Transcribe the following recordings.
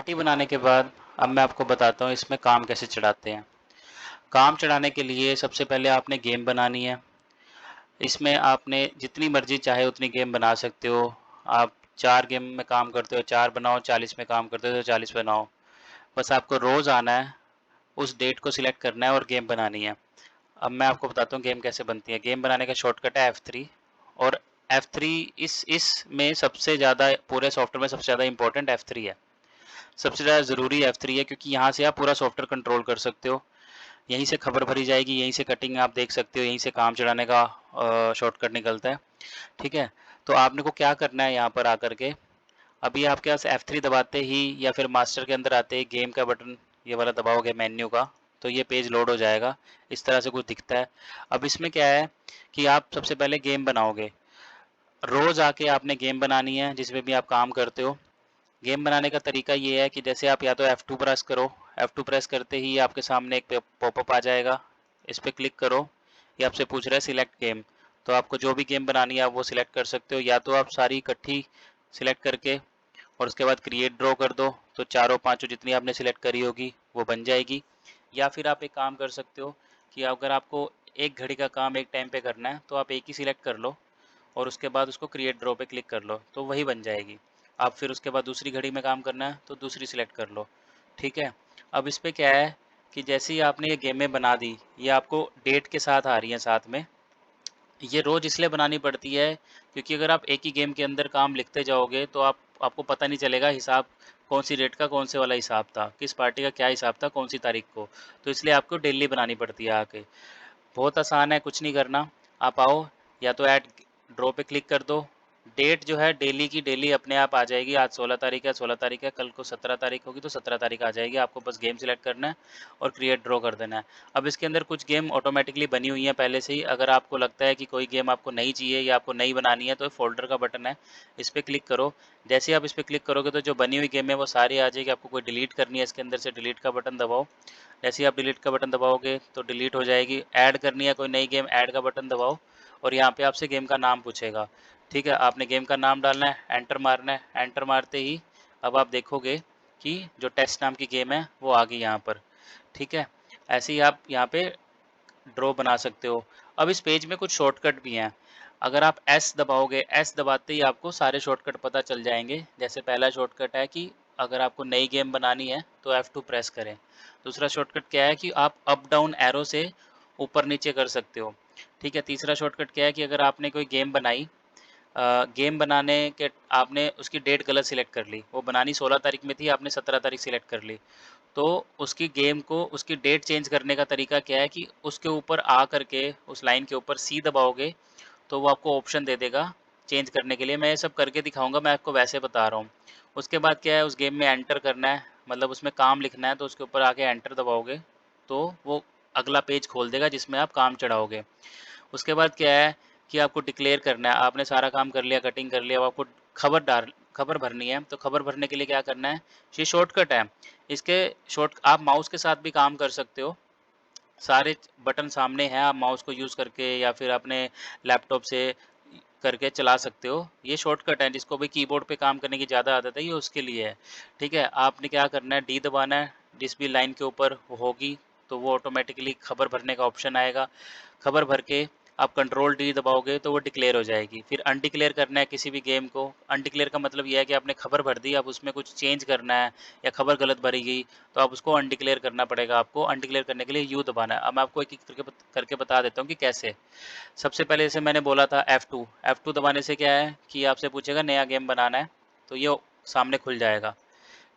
Party बनाने के बाद अब मैं आपको बताता हूँ इसमें काम कैसे चढ़ाते हैं। काम चढ़ाने के लिए सबसे पहले आपने गेम बनानी है। इसमें आपने जितनी मर्ज़ी चाहे उतनी गेम बना सकते हो। आप 4 गेम में काम करते हो 4 बनाओ, 40 में काम करते हो तो 40 बनाओ। बस आपको रोज़ आना है, उस डेट को सिलेक्ट करना है और गेम बनानी है। अब मैं आपको बताता हूँ गेम कैसे बनती है। गेम बनाने का शॉर्टकट है F3 और F3 इसमें सबसे ज़्यादा पूरे सॉफ्टवेयर में सबसे ज़्यादा इम्पोर्टेंट F3 है। सबसे ज़्यादा ज़रूरी F3 है क्योंकि यहाँ से आप पूरा सॉफ्टवेयर कंट्रोल कर सकते हो। यहीं से खबर भरी जाएगी, यहीं से कटिंग आप देख सकते हो, यहीं से काम चलाने का शॉर्टकट निकलता है। ठीक है, तो आपने को क्या करना है यहाँ पर आकर के, अभी आपके पास F3 दबाते ही या फिर मास्टर के अंदर आते ही गेम का बटन ये वाला दबाओगे मेन्यू का, तो ये पेज लोड हो जाएगा। इस तरह से कुछ दिखता है। अब इसमें क्या है कि आप सबसे पहले गेम बनाओगे। रोज़ आके आपने गेम बनानी है जिसमें भी आप काम करते हो। गेम बनाने का तरीका ये है कि जैसे आप या तो F2 प्रेस करो, F2 प्रेस करते ही आपके सामने एक पॉपअप आ जाएगा, इस पर क्लिक करो। ये आपसे पूछ रहा है सिलेक्ट गेम, तो आपको जो भी गेम बनानी है आप वो सिलेक्ट कर सकते हो। या तो आप सारी इकट्ठी सिलेक्ट करके और उसके बाद क्रिएट ड्रॉ कर दो, तो चारों पांचों जितनी आपने सिलेक्ट करी होगी वो बन जाएगी। या फिर आप एक काम कर सकते हो कि अगर आपको एक घड़ी का काम एक टाइम पे करना है तो आप एक ही सिलेक्ट कर लो और उसके बाद उसको क्रिएट ड्रॉ पे क्लिक कर लो तो वही बन जाएगी। आप फिर उसके बाद दूसरी घड़ी में काम करना है तो दूसरी सिलेक्ट कर लो। ठीक है, अब इस पे क्या है कि जैसे ही आपने ये गेमें बना दी, ये आपको डेट के साथ आ रही हैं साथ में। ये रोज़ इसलिए बनानी पड़ती है क्योंकि अगर आप एक ही गेम के अंदर काम लिखते जाओगे तो आपको पता नहीं चलेगा हिसाब कौन सी डेट का कौन से वाला हिसाब था, किस पार्टी का क्या हिसाब था, कौन सी तारीख को। तो इसलिए आपको डेली बनानी पड़ती है आके। बहुत आसान है, कुछ नहीं करना। आप आओ, या तो ऐड ड्रॉ पे क्लिक कर दो। डेट जो है डेली की डेली अपने आप आ जाएगी। आज 16 तारीख है, 16 तारीख है, कल को 17 तारीख होगी तो 17 तारीख आ जाएगी। आपको बस गेम सिलेक्ट करना है और क्रिएट ड्रॉ कर देना है। अब इसके अंदर कुछ गेम ऑटोमेटिकली बनी हुई हैं पहले से ही। अगर आपको लगता है कि कोई गेम आपको नहीं चाहिए या आपको नई बनानी है तो फोल्डर का बटन है, इस पर क्लिक करो। जैसे ही आप इस पर क्लिक करोगे तो जो बनी हुई गेम है वो सारी आ जाएगी। आपको कोई डिलीट करनी है इसके अंदर से डिलीट का बटन दबाओ। जैसे ही आप डिलीट का बटन दबाओगे तो डिलीट हो जाएगी। ऐड करनी है कोई नई गेम, ऐड का बटन दबाओ और यहाँ पे आपसे गेम का नाम पूछेगा। ठीक है, आपने गेम का नाम डालना है, एंटर मारना है। एंटर मारते ही अब आप देखोगे कि जो टेस्ट नाम की गेम है वो आ गई यहाँ पर। ठीक है, ऐसे ही आप यहाँ पे ड्रॉ बना सकते हो। अब इस पेज में कुछ शॉर्टकट भी हैं। अगर आप एस दबाओगे, एस दबाते ही आपको सारे शॉर्टकट पता चल जाएंगे। जैसे पहला शॉर्टकट है कि अगर आपको नई गेम बनानी है तो F2 प्रेस करें। दूसरा शॉर्टकट क्या है कि आप अप डाउन एरो से ऊपर नीचे कर सकते हो। ठीक है, तीसरा शॉर्टकट क्या है कि अगर आपने कोई गेम बनाई, गेम बनाने के आपने उसकी डेट गलत सिलेक्ट कर ली, वो बनानी 16 तारीख में थी, आपने 17 तारीख सिलेक्ट कर ली, तो उसकी गेम को उसकी डेट चेंज करने का तरीका क्या है कि उसके ऊपर आ करके उस लाइन के ऊपर सी दबाओगे तो वो आपको ऑप्शन दे देगा चेंज करने के लिए। मैं ये सब करके दिखाऊंगा, मैं आपको वैसे बता रहा हूँ। उसके बाद क्या है, उस गेम में एंटर करना है, मतलब उसमें काम लिखना है, तो उसके ऊपर आके एंटर दबाओगे तो वो अगला पेज खोल देगा जिसमें आप काम चढ़ाओगे। उसके बाद क्या है कि आपको डिक्लेयर करना है। आपने सारा काम कर लिया, कटिंग कर लिया, अब आपको खबर भरनी है। तो खबर भरने के लिए क्या करना है, ये शॉर्टकट है। इसके शॉर्ट आप माउस के साथ भी काम कर सकते हो। सारे बटन सामने हैं, आप माउस को यूज़ करके या फिर अपने लैपटॉप से करके चला सकते हो। ये शॉर्टकट है, जिसको भी कीबोर्ड पे काम करने की ज़्यादा आदत है ये उसके लिए है। ठीक है, आपने क्या करना है, डी दबाना है। जिस भी लाइन के ऊपर होगी तो वो ऑटोमेटिकली खबर भरने का ऑप्शन आएगा। खबर भर के आप कंट्रोल डी दबाओगे तो वो डिक्लेयर हो जाएगी। फिर अनडिक्लेयर करना है किसी भी गेम को। अनडिक्लेयर का मतलब ये है कि आपने खबर भर दी, अब उसमें कुछ चेंज करना है या खबर गलत भरी गई तो आप उसको अनडिक्लेयर करना पड़ेगा। आपको अनडिक्लेयर करने के लिए यू दबाना है। अब मैं आपको एक एक करके बता देता हूँ कि कैसे। सबसे पहले जैसे मैंने बोला था F2, F2 दबाने से क्या है कि आपसे पूछेगा नया गेम बनाना है, तो ये सामने खुल जाएगा।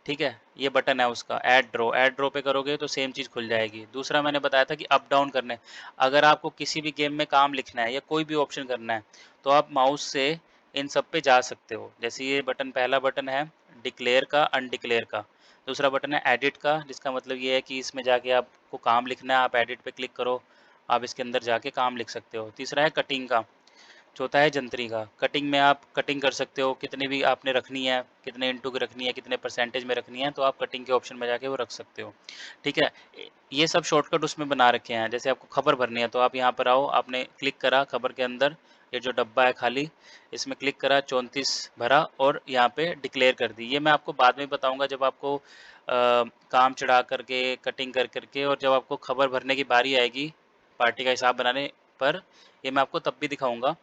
ठीक है, ये बटन है उसका, ऐड ड्रॉ पे करोगे तो सेम चीज़ खुल जाएगी। दूसरा मैंने बताया था कि अप डाउन करने, अगर आपको किसी भी गेम में काम लिखना है या कोई भी ऑप्शन करना है तो आप माउस से इन सब पे जा सकते हो। जैसे ये बटन, पहला बटन है डिक्लेयर का, अनडिक्लेयर का। दूसरा बटन है एडिट का, जिसका मतलब ये है कि इसमें जाके आपको काम लिखना है, आप एडिट पे क्लिक करो, आप इसके अंदर जाके काम लिख सकते हो। तीसरा है कटिंग का। चौथा है जंतरी का। कटिंग में आप कटिंग कर सकते हो, कितनी भी आपने रखनी है, कितने इंटू की रखनी है, कितने परसेंटेज में रखनी है, तो आप कटिंग के ऑप्शन में जाके वो रख सकते हो। ठीक है, ये सब शॉर्टकट उसमें बना रखे हैं। जैसे आपको खबर भरनी है तो आप यहाँ पर आओ, आपने क्लिक करा खबर के अंदर, ये जो डब्बा है खाली, इसमें क्लिक करा, 34 भरा और यहाँ पे डिक्लेयर कर दी। ये मैं आपको बाद में बताऊँगा जब आपको काम चढ़ा करके, कटिंग कर करके और जब आपको खबर भरने की बारी आएगी, पार्टी का हिसाब बनाने पर, ये मैं आपको तब भी दिखाऊँगा।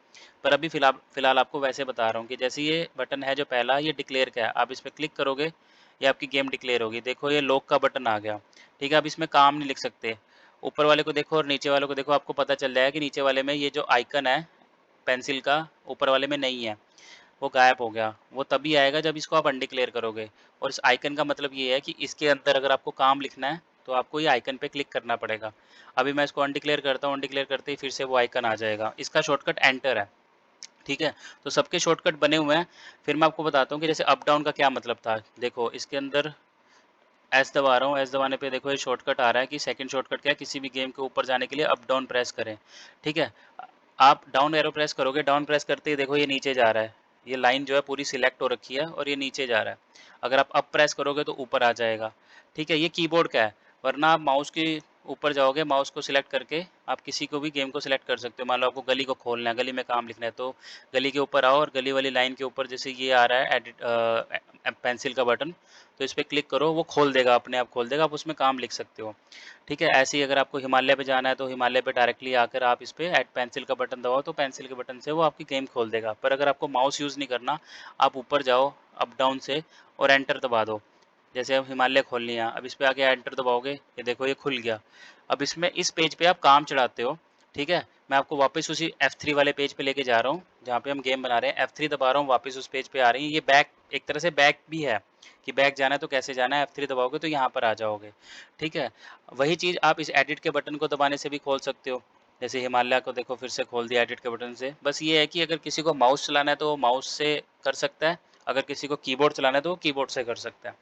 पर अभी फ़िलहाल आपको वैसे बता रहा हूँ कि जैसे ये बटन है जो पहला, ये डिक्लेयर का है। आप इस पे क्लिक करोगे, ये आपकी गेम डिक्लेयर होगी। देखो ये लॉक का बटन आ गया, ठीक है? अब इसमें काम नहीं लिख सकते। ऊपर वाले को देखो और नीचे वाले को देखो, आपको पता चल जाएगा कि नीचे वाले में ये जो आइकन है पेंसिल का, ऊपर वाले में नहीं है, वो गायब हो गया। वो तभी आएगा जब इसको आप अनडिक्लेयर करोगे। और इस आइकन का मतलब ये है कि इसके अंदर अगर आपको काम लिखना है, तो आपको ये आइकन पे क्लिक करना पड़ेगा। अभी मैं इसको अनडिक्लेयर करता हूँ, अनडिक्लेयर करते ही फिर से वो आइकन आ जाएगा। इसका शॉर्टकट एंटर है, ठीक है? तो सबके शॉर्टकट बने हुए हैं। फिर मैं आपको बताता हूँ कि जैसे अप डाउन का क्या मतलब था। देखो इसके अंदर एस दबा रहा हूँ, एस दबाने पे देखो ये शॉर्टकट आ रहा है कि सेकंड शॉर्टकट क्या है, किसी भी गेम के ऊपर जाने के लिए अप डाउन प्रेस करें, ठीक है? आप डाउन एरो प्रेस करोगे, डाउन प्रेस करते ही देखो ये नीचे जा रहा है। ये लाइन जो है पूरी सिलेक्ट हो रखी है और ये नीचे जा रहा है। अगर आप अप प्रेस करोगे तो ऊपर आ जाएगा, ठीक है? ये कीबोर्ड का है, वरना आप माउस के ऊपर जाओगे, माउस को सिलेक्ट करके आप किसी को भी गेम को सिलेक्ट कर सकते हो। मान लो आपको गली को खोलना है, गली में काम लिखना है, तो गली के ऊपर आओ और गली वाली लाइन के ऊपर जैसे ये आ रहा है एडिट पेंसिल का बटन, तो इस पे क्लिक करो, वो खोल देगा, अपने आप खोल देगा, आप उसमें काम लिख सकते हो। ठीक है? ऐसे ही अगर आपको हिमालय पे जाना है तो हिमालय पे डायरेक्टली आकर आप इस पे ऐड पेंसिल का बटन दबाओ तो पेंसिल के बटन से वो आपकी गेम खोल देगा। पर अगर आपको माउस यूज़ नहीं करना, आप ऊपर जाओ अप डाउन से और एंटर दबा दो। जैसे अब हिमालय खोल लिया, अब इस पे आके एंटर दबाओगे, ये देखो ये खुल गया। अब इसमें इस पेज पे आप काम चढ़ाते हो, ठीक है? मैं आपको वापस उसी F3 वाले पेज पे लेके जा रहा हूँ, जहाँ पे हम गेम बना रहे हैं। F3 दबा रहा हूँ, वापस उस पेज पे आ रही है। ये बैक, एक तरह से बैक भी है कि बैक जाना है तो कैसे जाना है, F3 दबाओगे तो यहाँ पर आ जाओगे, ठीक है? वही चीज़ आप इस एडिट के बटन को दबाने से भी खोल सकते हो। जैसे हिमालय को देखो फिर से खोल दिया एडिट के बटन से। बस ये है कि अगर किसी को माउस चलाना है तो वो माउस से कर सकता है, अगर किसी को कीबोर्ड चलाना है तो वो कीबोर्ड से कर सकता है,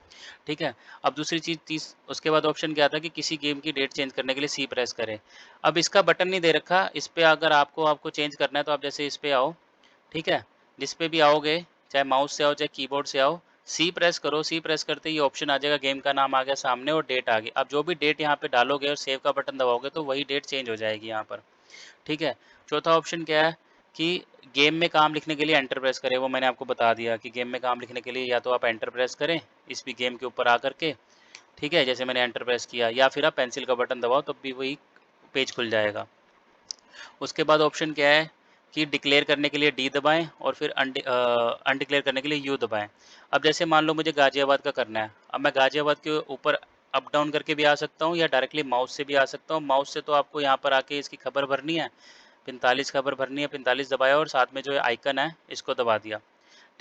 ठीक है? अब दूसरी चीज़ तीस उसके बाद ऑप्शन क्या था कि किसी गेम की डेट चेंज करने के लिए सी प्रेस करें। अब इसका बटन नहीं दे रखा, इस पे अगर आपको चेंज करना है तो आप जैसे इस पे आओ, ठीक है? जिस पे भी आओगे, चाहे माउस से आओ, चाहे कीबोर्ड से आओ, सी प्रेस करो, सी प्रेस करते ही ये ऑप्शन आ जाएगा, गेम का नाम आ गया सामने और डेट आ गई। अब जो भी डेट यहाँ पे डालोगे और सेव का बटन दबाओगे तो वही डेट चेंज हो जाएगी यहाँ पर, ठीक है? चौथा ऑप्शन क्या है कि गेम में काम लिखने के लिए एंटर प्रेस करें, वो मैंने आपको बता दिया कि गेम में काम लिखने के लिए या तो आप एंटर प्रेस करें, इस भी गेम के ऊपर आकर के, ठीक है? जैसे मैंने एंटर प्रेस किया, या फिर आप पेंसिल का बटन दबाओ तब भी वही पेज खुल जाएगा। उसके बाद ऑप्शन क्या है कि डिक्लेयर करने के लिए डी दबाएँ और फिर अनडिक्लेयर करने के लिए यू दबाएँ। अब जैसे मान लो मुझे गाज़ियाबाद का करना है, अब मैं गाज़ियाबाद के ऊपर अप डाउन करके भी आ सकता हूँ या डायरेक्टली माउस से भी आ सकता हूँ। माउस से तो आपको यहाँ पर आके इसकी खबर भरनी है, 45 खबर भरनी है, 45 दबाया और साथ में जो आइकन है इसको दबा दिया।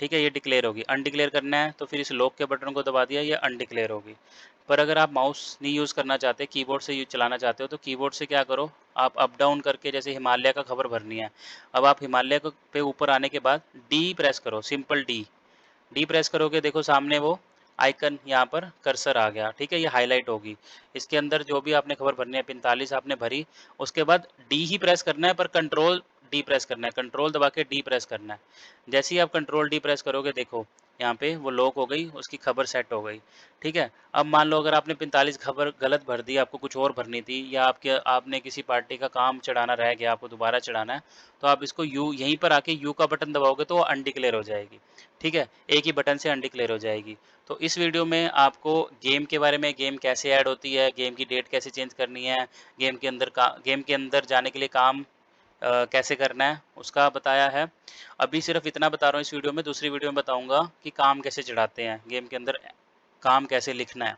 ठीक है, ये डिक्लेयर होगी। अनडिक्लेयर करना है तो फिर इस लॉक के बटन को दबा दिया, ये अनडिक्लेयर होगी। पर अगर आप माउस नहीं यूज़ करना चाहते, कीबोर्ड से चलाना चाहते हो तो कीबोर्ड से क्या करो, आप अप डाउन करके जैसे हिमालय का खबर भरनी है। अब आप हिमालय पे ऊपर आने के बाद डी प्रेस करो, सिंपल डी। डी प्रेस करोगे, देखो सामने वो आइकन यहाँ पर कर्सर आ गया, ठीक है? ये हाईलाइट होगी। इसके अंदर जो भी आपने खबर भरनी है, 45 आपने भरी, उसके बाद डी ही प्रेस करना है, पर कंट्रोल डी प्रेस करना है, कंट्रोल दबा के डी प्रेस करना है। जैसे ही आप कंट्रोल डी प्रेस करोगे, देखो यहाँ पे वो लॉक हो गई, उसकी खबर सेट हो गई, ठीक है? अब मान लो अगर आपने 45 खबर गलत भर दी, आपको कुछ और भरनी थी, या आपने किसी पार्टी का काम चढ़ाना रह गया, आपको दोबारा चढ़ाना है, तो आप इसको यू, यहीं पर आके यू का बटन दबाओगे तो वो अनडिक्लेयर हो जाएगी, ठीक है? एक ही बटन से अनडिक्लेयर हो जाएगी। तो इस वीडियो में आपको गेम के बारे में, गेम कैसे ऐड होती है, गेम की डेट कैसे चेंज करनी है, गेम के अंदर जाने के लिए काम कैसे करना है, उसका बताया है। अभी सिर्फ इतना बता रहा हूँ इस वीडियो में, दूसरी वीडियो में बताऊँगा कि काम कैसे चढ़ाते हैं, गेम के अंदर काम कैसे लिखना है।